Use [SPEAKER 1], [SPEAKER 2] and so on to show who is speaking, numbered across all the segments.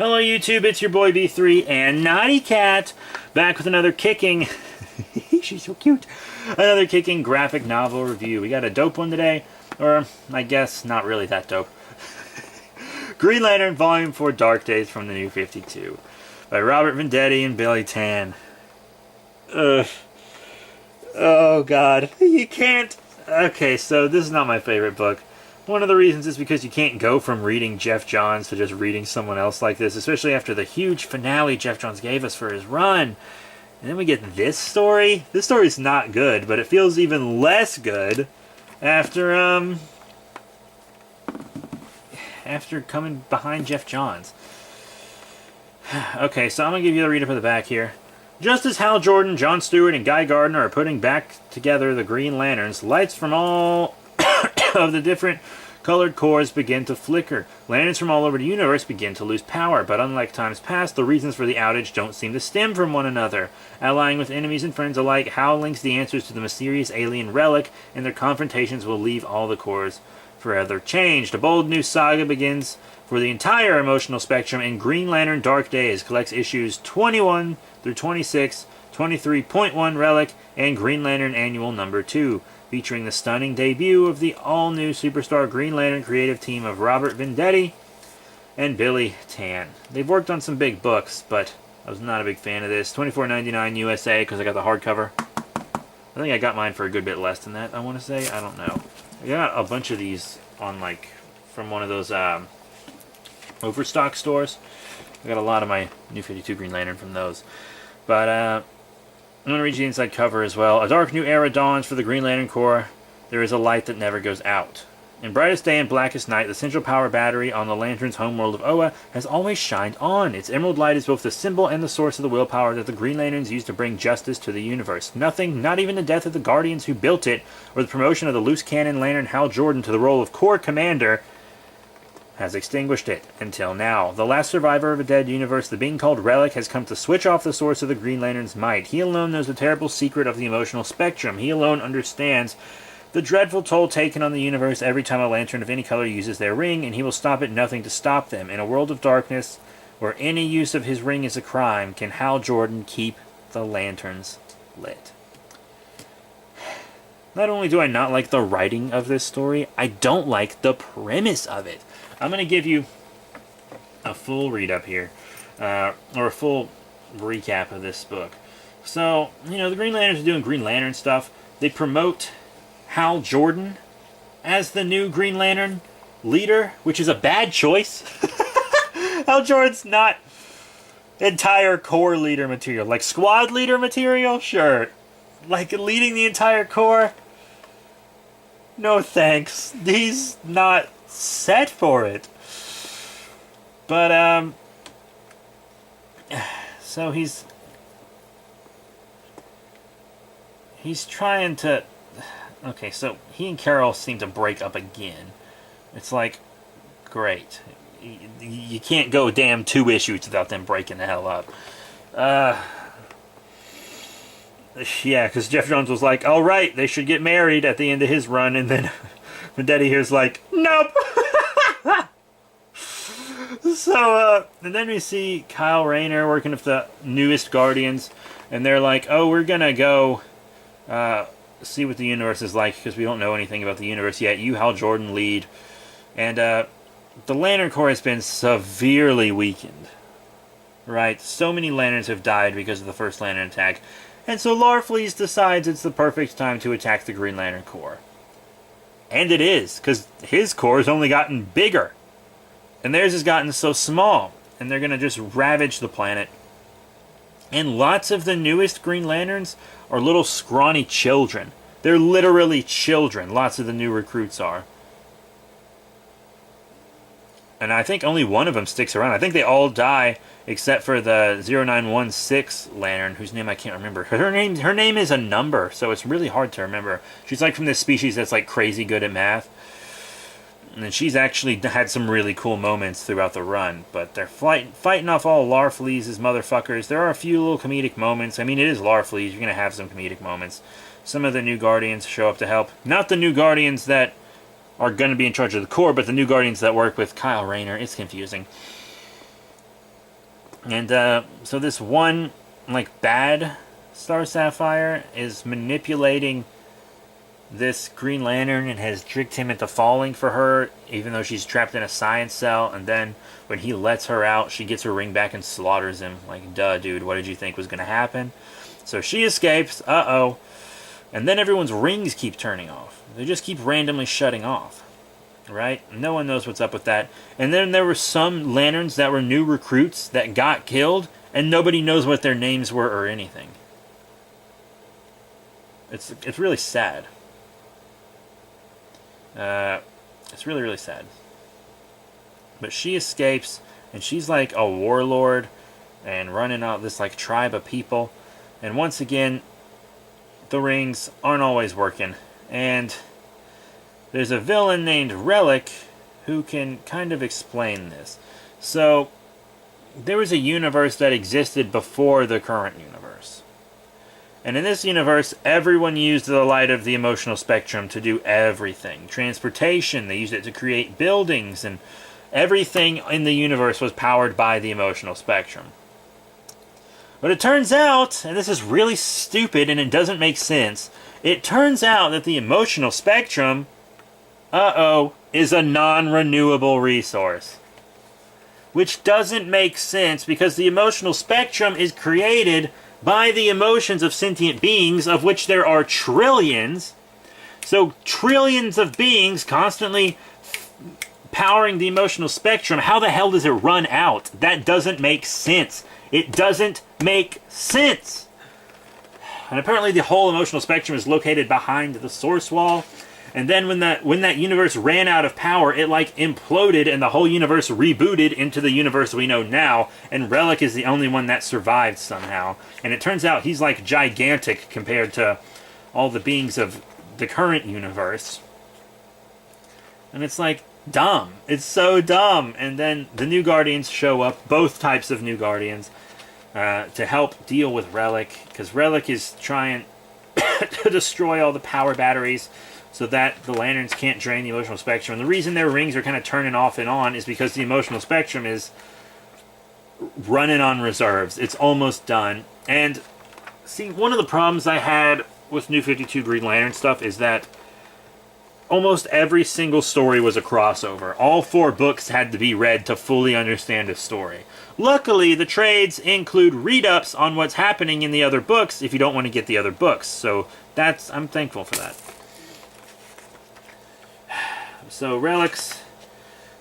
[SPEAKER 1] Hello YouTube, it's your boy B3 and Naughty Cat, back with another kicking, she's so cute, another kicking graphic novel review. We got a dope one today, or I guess not really that dope. Green Lantern Volume 4 Dark Days from the New 52 by Robert Venditti and Billy Tan. Ugh. Oh god, you can't. Okay, so this is not my favorite book. One of the reasons is because you can't go from reading Jeff Johns to just reading someone else like this, especially after the huge finale Jeff Johns gave us for his run. And then we get this story. This story's not good, but it feels even less good after coming behind Jeff Johns. Okay, so I'm going to give you the read up of the back here. Just as Hal Jordan, John Stewart, and Guy Gardner are putting back together the Green Lanterns, lights from all of the different colored cores begin to flicker. Lanterns from all over the universe begin to lose power, but unlike times past, the reasons for the outage don't seem to stem from one another. Allying with enemies and friends alike, Hal links the answers to the mysterious alien Relic, and their confrontations will leave all the cores forever changed. A bold new saga begins for the entire emotional spectrum in Green Lantern Dark Days. Collects issues 21 through 26, 23.1 Relic, and Green Lantern Annual Number 2. Featuring the stunning debut of the all-new superstar Green Lantern creative team of Robert Venditti and Billy Tan. They've worked on some big books, but I was not a big fan of this. $24.99 USA because I got the hardcover. I think I got mine for a good bit less than that, I want to say. I don't know. I got a bunch of these on, like, from one of those Overstock stores. I got a lot of my New 52 Green Lantern from those. But, I'm going to read you the inside cover as well. A dark new era dawns for the Green Lantern Corps. There is a light that never goes out. In brightest day and blackest night, the central power battery on the Lantern's homeworld of Oa has always shined on. Its emerald light is both the symbol and the source of the willpower that the Green Lanterns use to bring justice to the universe. Nothing, not even the death of the Guardians who built it, or the promotion of the loose cannon Lantern Hal Jordan to the role of Corps Commander, has extinguished it, until now. The last survivor of a dead universe, the being called Relic, has come to switch off the source of the Green Lantern's might. He alone knows the terrible secret of the emotional spectrum. He alone understands the dreadful toll taken on the universe every time a lantern of any color uses their ring, and he will stop at nothing to stop them. In a world of darkness, where any use of his ring is a crime, can Hal Jordan keep the lanterns lit? Not only do I not like the writing of this story, I don't like the premise of it. I'm going to give you a full read-up here, or a full recap of this book. So, you know, the Green Lanterns are doing Green Lantern stuff. They promote Hal Jordan as the new Green Lantern leader, which is a bad choice. Hal Jordan's not entire Corps leader material. Like, squad leader material? Sure. Like, leading the entire Corps? No thanks. He's not set for it. But so he's trying to, okay, so he and Carol seem to break up again. It's like, great, you can't go damn 2 issues without them breaking the hell up. Yeah, because Jeff Jones was like, all right, they should get married at the end of his run, and then Venditti here's like, nope. So, and then we see Kyle Rayner working with the newest Guardians, and they're like, oh, we're gonna go see what the universe is like, because we don't know anything about the universe yet. You, Hal Jordan, lead. And the Lantern Corps has been severely weakened. Right? So many Lanterns have died because of the first Lantern attack. And so Larfleeze decides it's the perfect time to attack the Green Lantern Corps. And it is, because his Corps has only gotten bigger. And theirs has gotten so small. And they're going to just ravage the planet. And lots of the newest Green Lanterns are little scrawny children. They're literally children. Lots of the new recruits are. And I think only one of them sticks around. I think they all die except for the 0916 Lantern, whose name I can't remember. Her name is a number, so it's really hard to remember. She's like from this species that's like crazy good at math. And she's actually had some really cool moments throughout the run. But they're fighting off all Larfleeze's motherfuckers. There are a few little comedic moments. I mean, it is Larfleeze. You're going to have some comedic moments. Some of the new Guardians show up to help. Not the new Guardians that are going to be in charge of the Corps, but the new Guardians that work with Kyle Rayner. It's confusing. And so this one, like, bad Star Sapphire is manipulating this Green Lantern and has tricked him into falling for her, even though she's trapped in a science cell. And then when he lets her out, she gets her ring back and slaughters him. Like, duh, dude, what did you think was going to happen? So she escapes. Uh-oh. And then everyone's rings keep turning off. They just keep randomly shutting off. Right? No one knows what's up with that. And then there were some lanterns that were new recruits that got killed, and nobody knows what their names were or anything. It's really sad. It's really, really sad. But she escapes, and she's like a warlord and running out this like tribe of people. And once again, the rings aren't always working. And there's a villain named Relic who can kind of explain this. So, there was a universe that existed before the current universe. And in this universe, everyone used the light of the emotional spectrum to do everything. Transportation, they used it to create buildings, and everything in the universe was powered by the emotional spectrum. But it turns out, and this is really stupid and it doesn't make sense, it turns out that the emotional spectrum, is a non-renewable resource. Which doesn't make sense because the emotional spectrum is created by the emotions of sentient beings, of which there are trillions. So trillions of beings constantly powering the emotional spectrum. How the hell does it run out? That doesn't make sense. It doesn't make sense. And apparently the whole emotional spectrum is located behind the source wall. And then when that universe ran out of power, it like imploded and the whole universe rebooted into the universe we know now. And Relic is the only one that survived somehow. And it turns out he's like gigantic compared to all the beings of the current universe. And it's like dumb. It's so dumb. And then the New Guardians show up, both types of New Guardians, to help deal with Relic. Because Relic is trying to destroy all the power batteries so that the lanterns can't drain the emotional spectrum. And the reason their rings are kind of turning off and on is because the emotional spectrum is running on reserves. It's almost done. And see, one of the problems I had with New 52 Green Lantern stuff is that almost every single story was a crossover. All 4 books had to be read to fully understand a story. Luckily, the trades include read-ups on what's happening in the other books if you don't want to get the other books. So I'm thankful for that. So Relic's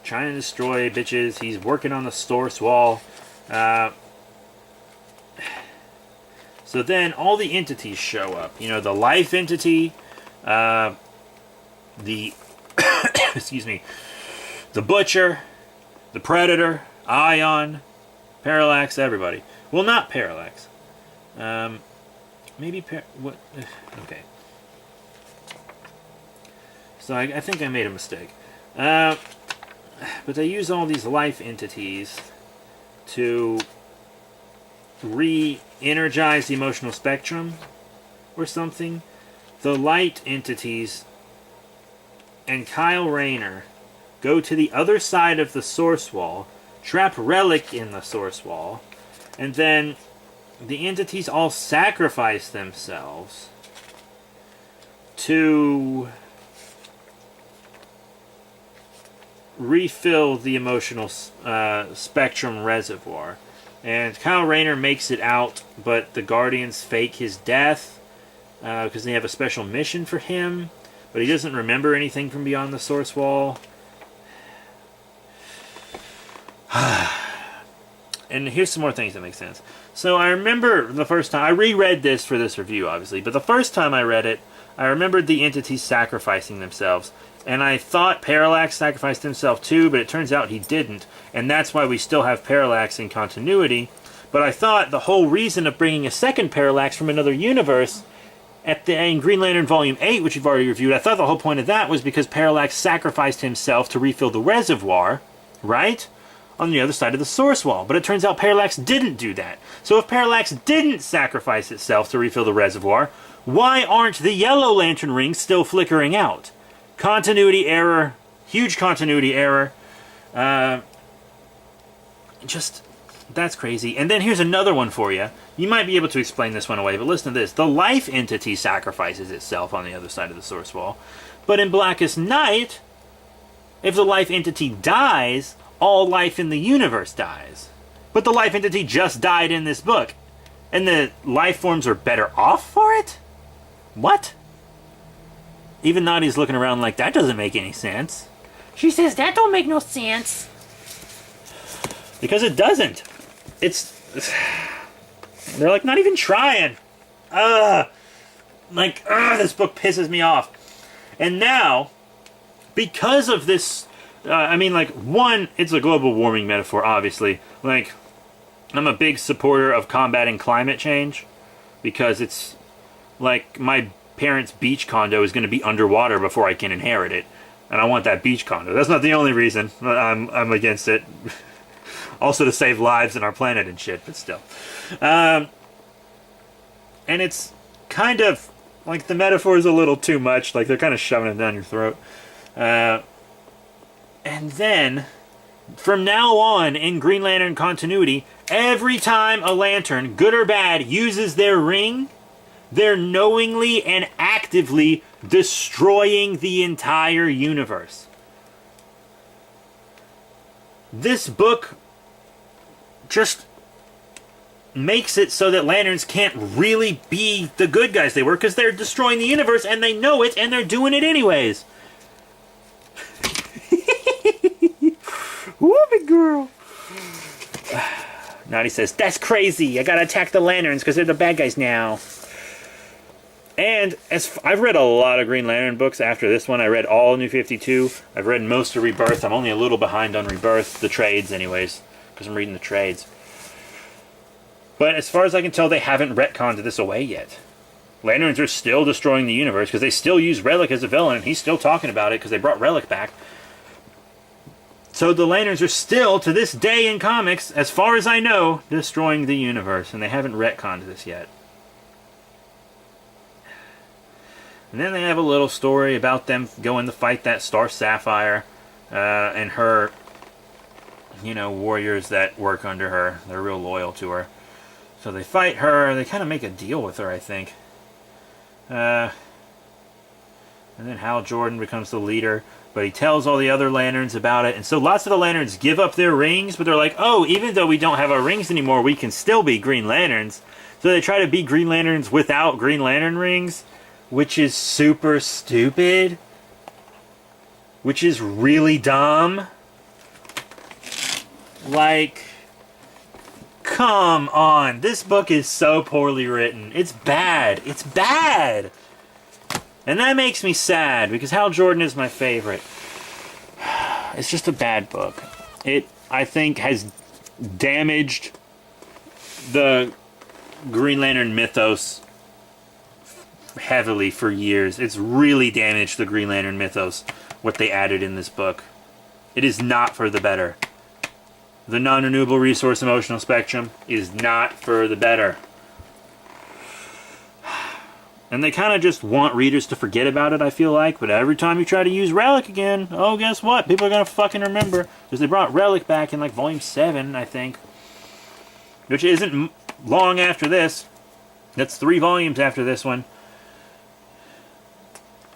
[SPEAKER 1] trying to destroy bitches. He's working on the source wall. So then all the entities show up. You know, the life entity, the excuse me, the Butcher, the Predator, Ion, Parallax, everybody. Well, not Parallax. Maybe what? Okay. So I think I made a mistake. But they use all these life entities to re-energize the emotional spectrum or something. The light entities and Kyle Rayner go to the other side of the source wall, trap Relic in the source wall, and then the entities all sacrifice themselves to refill the emotional spectrum reservoir. And Kyle Rayner makes it out, but the Guardians fake his death because they have a special mission for him, but he doesn't remember anything from beyond the source wall. And here's some more things that make sense. So I remember the first time, I reread this for this review, obviously, but the first time I read it, I remembered the entities sacrificing themselves. And I thought Parallax sacrificed himself too, but it turns out he didn't. And that's why we still have Parallax in continuity. But I thought the whole reason of bringing a second Parallax from another universe in Green Lantern Volume 8, which you've already reviewed, I thought the whole point of that was because Parallax sacrificed himself to refill the reservoir, right? On the other side of the source wall. But it turns out Parallax didn't do that. So if Parallax didn't sacrifice itself to refill the reservoir, why aren't the Yellow Lantern rings still flickering out? Continuity error. Huge continuity error. Just That's crazy. And then here's another one for you. You might be able to explain this one away, but listen to this. The life entity sacrifices itself on the other side of the source wall. But in Blackest Night, if the life entity dies, all life in the universe dies. But the life entity just died in this book. And the life forms are better off for it? What? Even Nadia's looking around like, that doesn't make any sense.
[SPEAKER 2] She says, that don't make no sense.
[SPEAKER 1] Because it doesn't. They're like not even trying. This book pisses me off. And now, because of this, one, it's a global warming metaphor, obviously. Like, I'm a big supporter of combating climate change because it's like my parents' beach condo is going to be underwater before I can inherit it, and I want that beach condo. That's not the only reason I'm against it. Also to save lives and our planet and shit, but still. And it's kind of like the metaphor is a little too much. Like they're kind of shoving it down your throat. And then from now on in Green Lantern continuity, every time a lantern, good or bad, uses their ring, they're knowingly and actively destroying the entire universe. This book just makes it so that lanterns can't really be the good guys they were because they're destroying the universe and they know it and they're doing it anyways. Woo, big girl. Nadi says, that's crazy. I gotta attack the lanterns because they're the bad guys now. And I've read a lot of Green Lantern books after this one. I read all New 52. I've read most of Rebirth. I'm only a little behind on Rebirth. The trades, anyways. Because I'm reading the trades. But as far as I can tell, they haven't retconned this away yet. Lanterns are still destroying the universe because they still use Relic as a villain. And he's still talking about it because they brought Relic back. So the Lanterns are still, to this day in comics, as far as I know, destroying the universe. And they haven't retconned this yet. And then they have a little story about them going to fight that Star Sapphire and her, warriors that work under her. They're real loyal to her. So they fight her. They kind of make a deal with her, I think. And then Hal Jordan becomes the leader. But he tells all the other Lanterns about it. And so lots of the Lanterns give up their rings. But they're like, oh, even though we don't have our rings anymore, we can still be Green Lanterns. So they try to be Green Lanterns without Green Lantern rings. Which is super stupid. Which is really dumb. Like, come on. This book is so poorly written. It's bad. It's bad. And that makes me sad because Hal Jordan is my favorite. It's just a bad book. It, I think, has damaged the Green Lantern mythos heavily for years. It's really damaged the Green Lantern mythos, what they added in this book. It is not for the better. The non-renewable resource emotional spectrum is not for the better. And they kind of just want readers to forget about it, I feel like. But every time you try to use Relic again, oh, guess what? People are going to fucking remember. Because they brought Relic back in, like, Volume 7, I think. Which isn't long after this. That's 3 volumes after this one.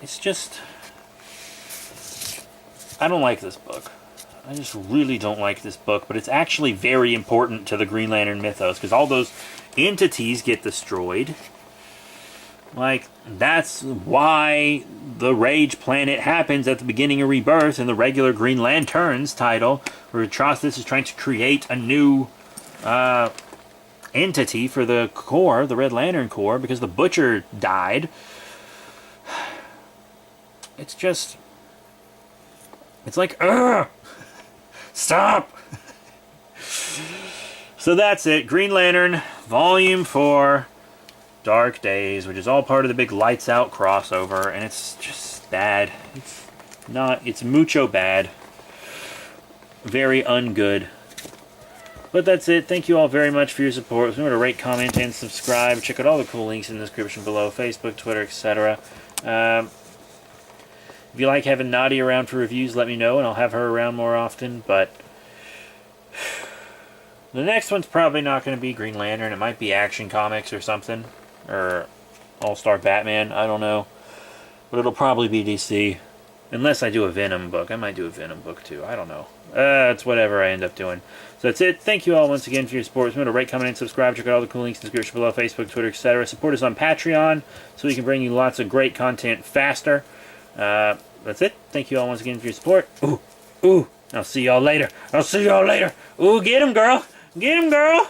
[SPEAKER 1] It's just... I don't like this book. I just really don't like this book. But it's actually very important to the Green Lantern mythos. Because all those entities get destroyed. Like, that's why the Rage Planet happens at the beginning of Rebirth in the regular Green Lanterns title, where Atrocitus is trying to create a new entity for the Corps, the Red Lantern Corps, because the Butcher died. It's just... It's like, ugh! Stop! So that's it. Green Lantern, Volume 4... Dark Days, which is all part of the big Lights Out crossover, and it's just bad. It's mucho bad. Very ungood. But that's it. Thank you all very much for your support. Remember to rate, comment, and subscribe. Check out all the cool links in the description below. Facebook, Twitter, etc. If you like having Nadia around for reviews, let me know, and I'll have her around more often, but... The next one's probably not going to be Green Lantern. It might be Action Comics or something. Or All-Star Batman. I don't know. But it'll probably be DC. Unless I do a Venom book. I might do a Venom book too. I don't know. It's whatever I end up doing. So that's it. Thank you all once again for your support. Remember to rate, comment, and subscribe. Check out all the cool links in the description below. Facebook, Twitter, etc. Support us on Patreon so we can bring you lots of great content faster. That's it. Thank you all once again for your support. Ooh. I'll see y'all later. Ooh, get him, girl. Get him, girl.